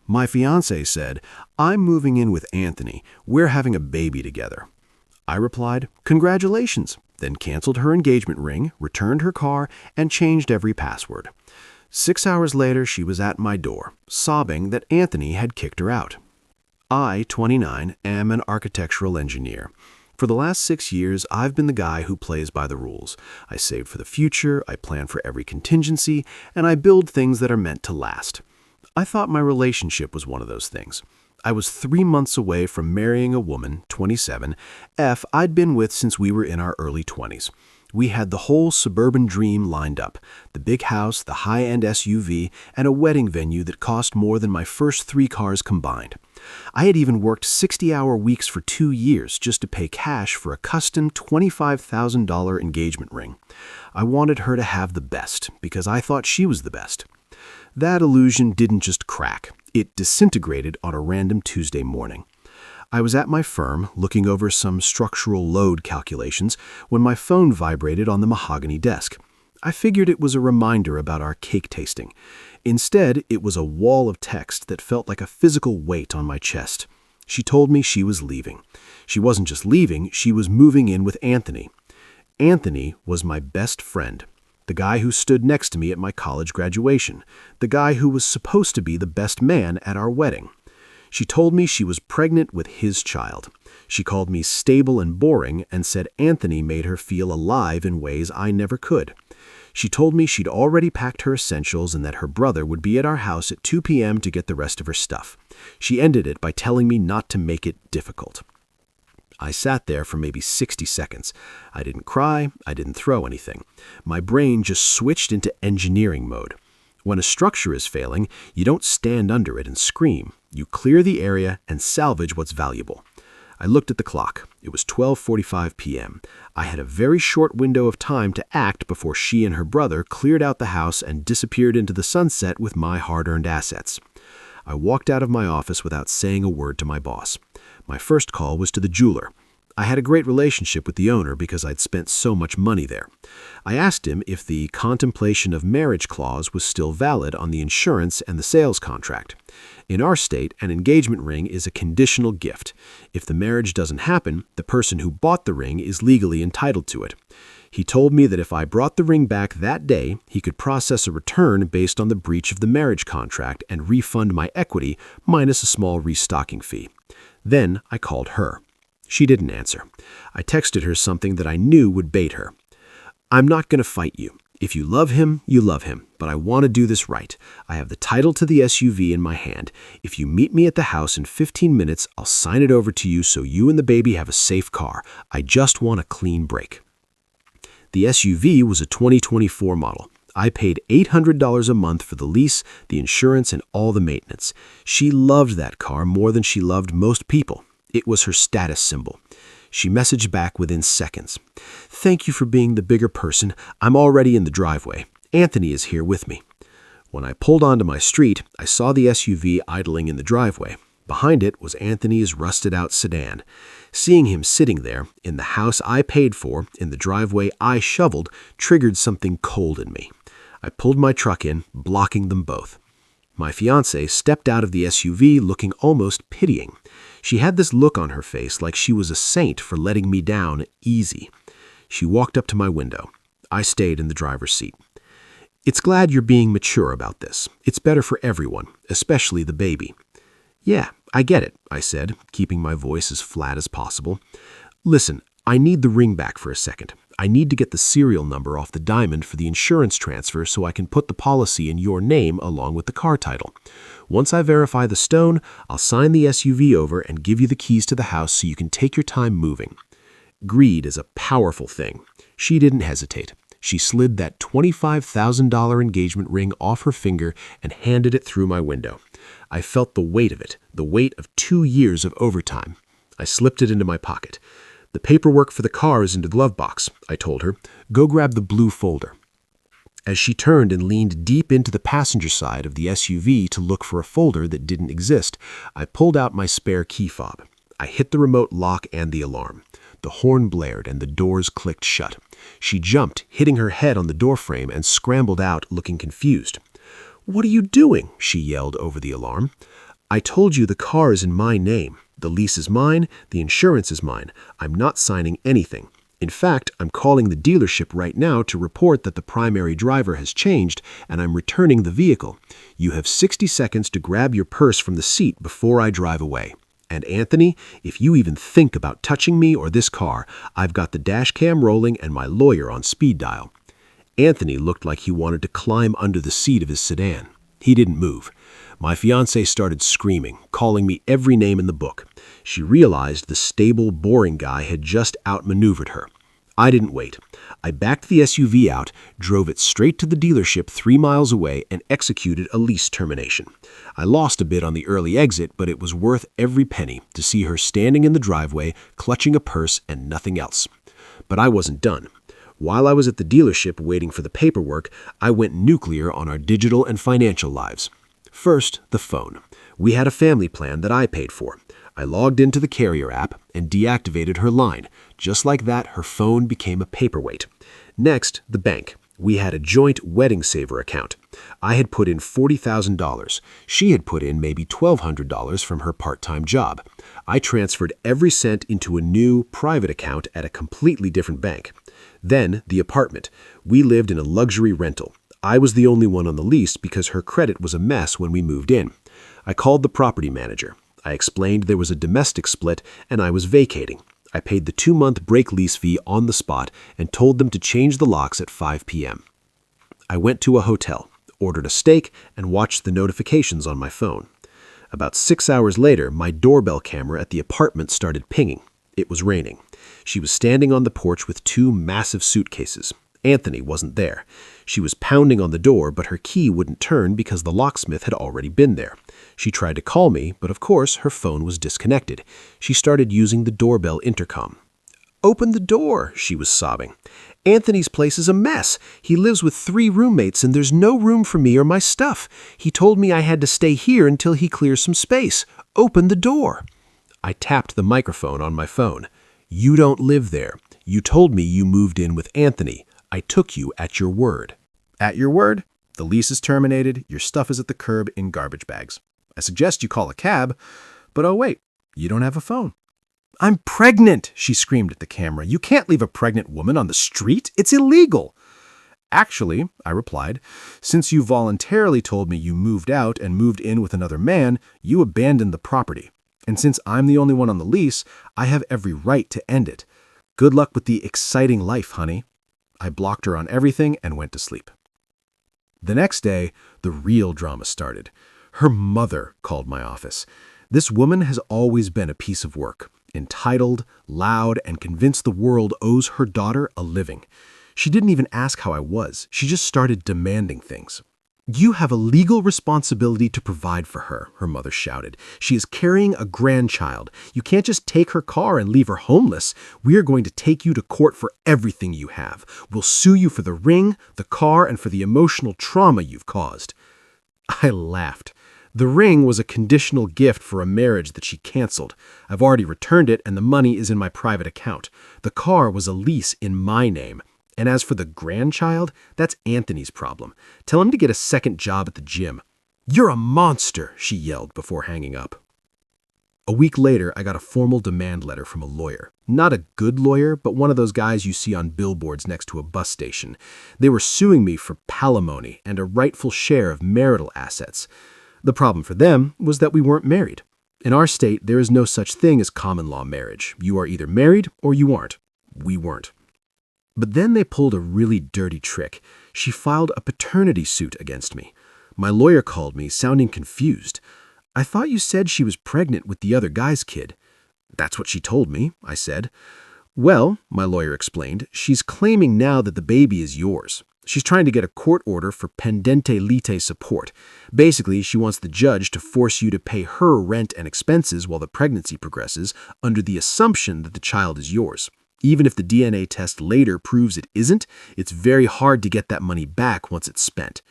My fiancé said, "I'm moving in with Anthony. We're having a baby together." I replied, "Congratulations," then canceled her engagement ring, returned her car, and changed every password. 6 hours later, she was at my door, sobbing that Anthony had kicked her out. I, 29, am an architectural engineer. For the last 6 years, I've been the guy who plays by the rules. I save for the future, I plan for every contingency, and I build things that are meant to last. I thought my relationship was one of those things. I was 3 months away from marrying a woman, 27, I'd been with since we were in our early 20s. We had the whole suburban dream lined up, the big house, the high-end SUV, and a wedding venue that cost more than my first 3 cars combined. I had even worked 60-hour weeks for 2 years just to pay cash for a custom $25,000 engagement ring. I wanted her to have the best because I thought she was the best. That illusion didn't just crack, it disintegrated on a random Tuesday morning. I was at my firm looking over some structural load calculations when my phone vibrated on the mahogany desk. I figured it was a reminder about our cake tasting. Instead, it was a wall of text that felt like a physical weight on my chest. She told me she was leaving. She wasn't just leaving, she was moving in with Anthony. Anthony was my best friend, the guy who stood next to me at my college graduation, the guy who was supposed to be the best man at our wedding. She told me she was pregnant with his child. She called me stable and boring and said Anthony made her feel alive in ways I never could. She told me she'd already packed her essentials and that her brother would be at our house at 2 p.m. to get the rest of her stuff. She ended it by telling me not to make it difficult. I sat there for maybe 60 seconds. I didn't cry, I didn't throw anything. My brain just switched into engineering mode. When a structure is failing, you don't stand under it and scream. You clear the area and salvage what's valuable. I looked at the clock. It was 12:45 p.m. I had a very short window of time to act before she and her brother cleared out the house and disappeared into the sunset with my hard-earned assets. I walked out of my office without saying a word to my boss. My first call was to the jeweler. I had a great relationship with the owner because I'd spent so much money there. I asked him if the contemplation of marriage clause was still valid on the insurance and the sales contract. In our state, an engagement ring is a conditional gift. If the marriage doesn't happen, the person who bought the ring is legally entitled to it. He told me that if I brought the ring back that day, he could process a return based on the breach of the marriage contract and refund my equity minus a small restocking fee. Then I called her. She didn't answer. I texted her something that I knew would bait her. "I'm not going to fight you. If you love him, you love him, but I want to do this right. I have the title to the SUV in my hand. If you meet me at the house in 15 minutes, I'll sign it over to you so you and the baby have a safe car. I just want a clean break." The SUV was a 2024 model. I paid $800 a month for the lease, the insurance, and all the maintenance. She loved that car more than she loved most people. It was her status symbol. She messaged back within seconds. "Thank you for being the bigger person. I'm already in the driveway. Anthony is here with me." When I pulled onto my street, I saw the SUV idling in the driveway. Behind it was Anthony's rusted-out sedan. Seeing him sitting there, in the house I paid for, in the driveway I shoveled, triggered something cold in me. I pulled my truck in, blocking them both. My fiancée stepped out of the SUV looking almost pitying. She had this look on her face like she was a saint for letting me down easy. She walked up to my window. I stayed in the driver's seat. "It's glad you're being mature about this. It's better for everyone, especially the baby." "Yeah, I get it," I said, keeping my voice as flat as possible. "Listen, I need the ring back for a second. I need to get the serial number off the diamond for the insurance transfer so I can put the policy in your name along with the car title. Once I verify the stone, I'll sign the SUV over and give you the keys to the house so you can take your time moving." Greed is a powerful thing. She didn't hesitate. She slid that $25,000 engagement ring off her finger and handed it through my window. I felt the weight of it, the weight of 2 years of overtime. I slipped it into my pocket. "The paperwork for the car is in the glove box," I told her. "Go grab the blue folder." As she turned and leaned deep into the passenger side of the SUV to look for a folder that didn't exist, I pulled out my spare key fob. I hit the remote lock and the alarm. The horn blared and the doors clicked shut. She jumped, hitting her head on the doorframe, and scrambled out, looking confused. "What are you doing?" she yelled over the alarm. I told you the car is in my name. The lease is mine, the insurance is mine. I'm not signing anything. In fact, I'm calling the dealership right now to report that the primary driver has changed and I'm returning the vehicle. You have 60 seconds to grab your purse from the seat before I drive away. And Anthony, if you even think about touching me or this car, I've got the dash cam rolling and my lawyer on speed dial. Anthony looked like he wanted to climb under the seat of his sedan. He didn't move. My fiancée started screaming, calling me every name in the book. She realized the stable, boring guy had just outmaneuvered her. I didn't wait. I backed the SUV out, drove it straight to the dealership 3 miles away, and executed a lease termination. I lost a bit on the early exit, but it was worth every penny to see her standing in the driveway, clutching a purse and nothing else. But I wasn't done. While I was at the dealership waiting for the paperwork, I went nuclear on our digital and financial lives. First, the phone. We had a family plan that I paid for. I logged into the carrier app and deactivated her line. Just like that, her phone became a paperweight. Next, the bank. We had a joint wedding saver account. I had put in $40,000. She had put in maybe $1,200 from her part-time job. I transferred every cent into a new private account at a completely different bank. Then, the apartment. We lived in a luxury rental. I was the only one on the lease because her credit was a mess when we moved in. I called the property manager. I explained there was a domestic split and I was vacating. I paid the 2-month break lease fee on the spot and told them to change the locks at 5 p.m. I went to a hotel, ordered a steak, and watched the notifications on my phone. About 6 hours later, my doorbell camera at the apartment started pinging. It was raining. She was standing on the porch with 2 massive suitcases. Anthony wasn't there. She was pounding on the door, but her key wouldn't turn because the locksmith had already been there. She tried to call me, but of course her phone was disconnected. She started using the doorbell intercom. "Open the door," she was sobbing. "Anthony's place is a mess. He lives with 3 roommates and there's no room for me or my stuff. He told me I had to stay here until he clears some space. Open the door." I tapped the microphone on my phone. "You don't live there. You told me you moved in with Anthony. I took you at your word." "At your word? The lease is terminated, your stuff is at the curb in garbage bags. I suggest you call a cab, but oh wait, you don't have a phone." "I'm pregnant," she screamed at the camera. "You can't leave a pregnant woman on the street. It's illegal." "Actually," I replied, "since you voluntarily told me you moved out and moved in with another man, you abandoned the property. And since I'm the only one on the lease, I have every right to end it. Good luck with the exciting life, honey." I blocked her on everything and went to sleep. The next day, the real drama started. Her mother called my office. This woman has always been a piece of work, entitled, loud, and convinced the world owes her daughter a living. She didn't even ask how I was. She just started demanding things. "You have a legal responsibility to provide for her," her mother shouted. "She is carrying a grandchild. You can't just take her car and leave her homeless. We are going to take you to court for everything you have. We'll sue you for the ring, the car, and for the emotional trauma you've caused." I laughed. The ring was a conditional gift for a marriage that she canceled. I've already returned it and the money is in my private account. The car was a lease in my name. And as for the grandchild, that's Anthony's problem. Tell him to get a second job at the gym. "You're a monster," she yelled before hanging up. A week later, I got a formal demand letter from a lawyer. Not a good lawyer, but one of those guys you see on billboards next to a bus station. They were suing me for palimony and a rightful share of marital assets. The problem for them was that we weren't married. In our state, there is no such thing as common law marriage. You are either married or you aren't. We weren't. But then they pulled a really dirty trick. She filed a paternity suit against me. My lawyer called me, sounding confused. "I thought you said she was pregnant with the other guy's kid." "That's what she told me," I said. "Well," my lawyer explained, "she's claiming now that the baby is yours. She's trying to get a court order for pendente lite support. Basically, she wants the judge to force you to pay her rent and expenses while the pregnancy progresses under the assumption that the child is yours. Even if the DNA test later proves it isn't, it's very hard to get that money back once it's spent."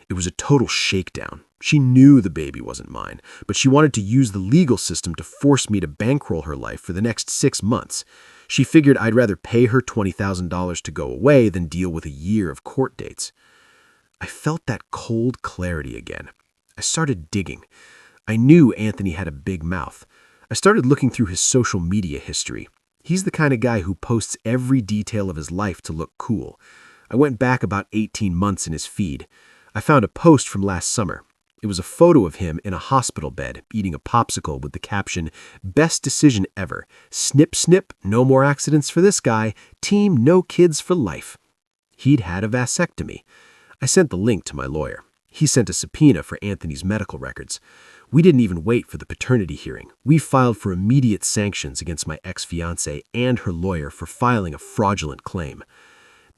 It was a total shakedown. She knew the baby wasn't mine, but she wanted to use the legal system to force me to bankroll her life for the next 6 months. She figured I'd rather pay her $20,000 to go away than deal with a year of court dates. I felt that cold clarity again. I started digging. I knew Anthony had a big mouth. I started looking through his social media history. He's the kind of guy who posts every detail of his life to look cool. I went back about 18 months in his feed. I found a post from last summer. It was a photo of him in a hospital bed, eating a popsicle with the caption, "Best decision ever. Snip, snip, no more accidents for this guy. Team no kids for life." He'd had a vasectomy. I sent the link to my lawyer. He sent a subpoena for Anthony's medical records. We didn't even wait for the paternity hearing. We filed for immediate sanctions against my ex-fiancée and her lawyer for filing a fraudulent claim.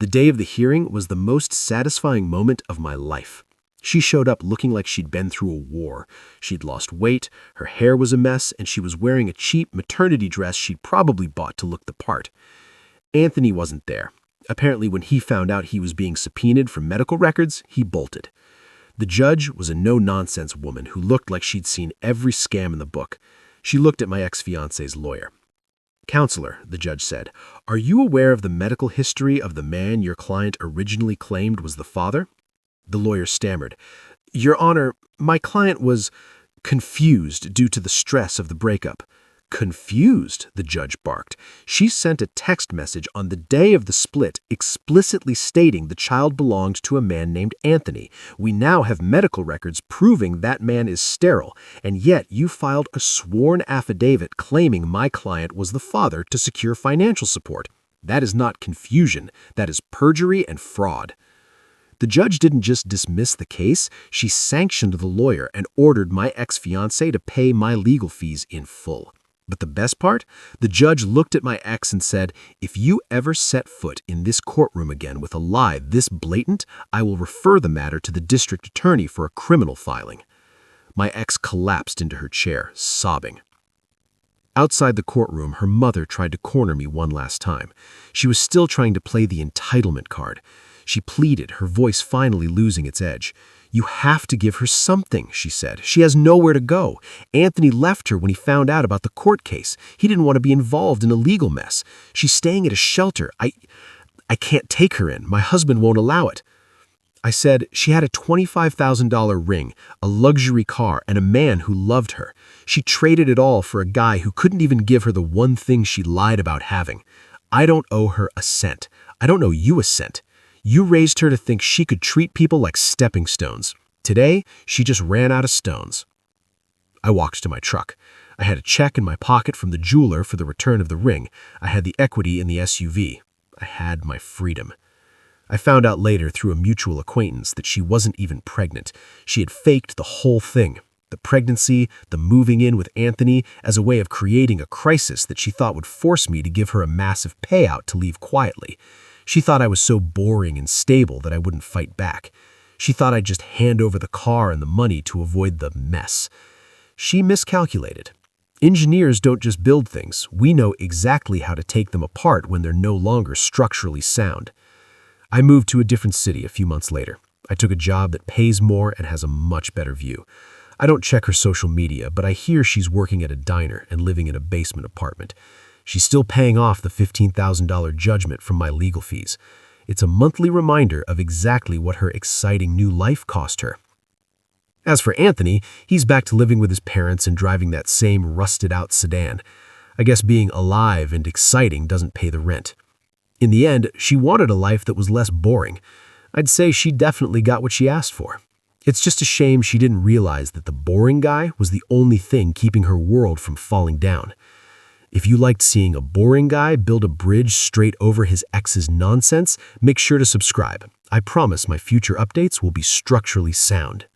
The day of the hearing was the most satisfying moment of my life. She showed up looking like she'd been through a war. She'd lost weight, her hair was a mess, and she was wearing a cheap maternity dress she'd probably bought to look the part. Anthony wasn't there. Apparently, when he found out he was being subpoenaed for medical records, he bolted. The judge was a no-nonsense woman who looked like she'd seen every scam in the book. She looked at my ex-fiancé's lawyer. "Counselor," the judge said, "are you aware of the medical history of the man your client originally claimed was the father?" The lawyer stammered, "Your Honor, my client was confused due to the stress of the breakup." "Confused?" the judge barked. "She sent a text message on the day of the split explicitly stating the child belonged to a man named Anthony. We now have medical records proving that man is sterile, and yet you filed a sworn affidavit claiming my client was the father to secure financial support. That is not confusion. That is perjury and fraud." The judge didn't just dismiss the case, she sanctioned the lawyer and ordered my ex-fiancé to pay my legal fees in full. But the best part? The judge looked at my ex and said, "If you ever set foot in this courtroom again with a lie this blatant, I will refer the matter to the district attorney for a criminal filing." My ex collapsed into her chair, sobbing. Outside the courtroom, her mother tried to corner me one last time. She was still trying to play the entitlement card. She pleaded, her voice finally losing its edge. "You have to give her something," she said. "She has nowhere to go. Anthony left her when he found out about the court case. He didn't want to be involved in a legal mess. She's staying at a shelter. I can't take her in. My husband won't allow it." I said she had a $25,000 ring, a luxury car, and a man who loved her. She traded it all for a guy who couldn't even give her the one thing she lied about having. I don't owe her a cent. I don't owe you a cent. You raised her to think she could treat people like stepping stones. Today, she just ran out of stones. I walked to my truck. I had a check in my pocket from the jeweler for the return of the ring. I had the equity in the SUV. I had my freedom. I found out later through a mutual acquaintance that she wasn't even pregnant. She had faked the whole thing. The pregnancy, the moving in with Anthony, as a way of creating a crisis that she thought would force me to give her a massive payout to leave quietly. She thought I was so boring and stable that I wouldn't fight back. She thought I'd just hand over the car and the money to avoid the mess. She miscalculated. Engineers don't just build things. We know exactly how to take them apart when they're no longer structurally sound. I moved to a different city a few months later. I took a job that pays more and has a much better view. I don't check her social media, but I hear she's working at a diner and living in a basement apartment. She's still paying off the $15,000 judgment from my legal fees. It's a monthly reminder of exactly what her exciting new life cost her. As for Anthony, he's back to living with his parents and driving that same rusted-out sedan. I guess being alive and exciting doesn't pay the rent. In the end, she wanted a life that was less boring. I'd say she definitely got what she asked for. It's just a shame she didn't realize that the boring guy was the only thing keeping her world from falling down. If you liked seeing a boring guy build a bridge straight over his ex's nonsense, make sure to subscribe. I promise my future updates will be structurally sound.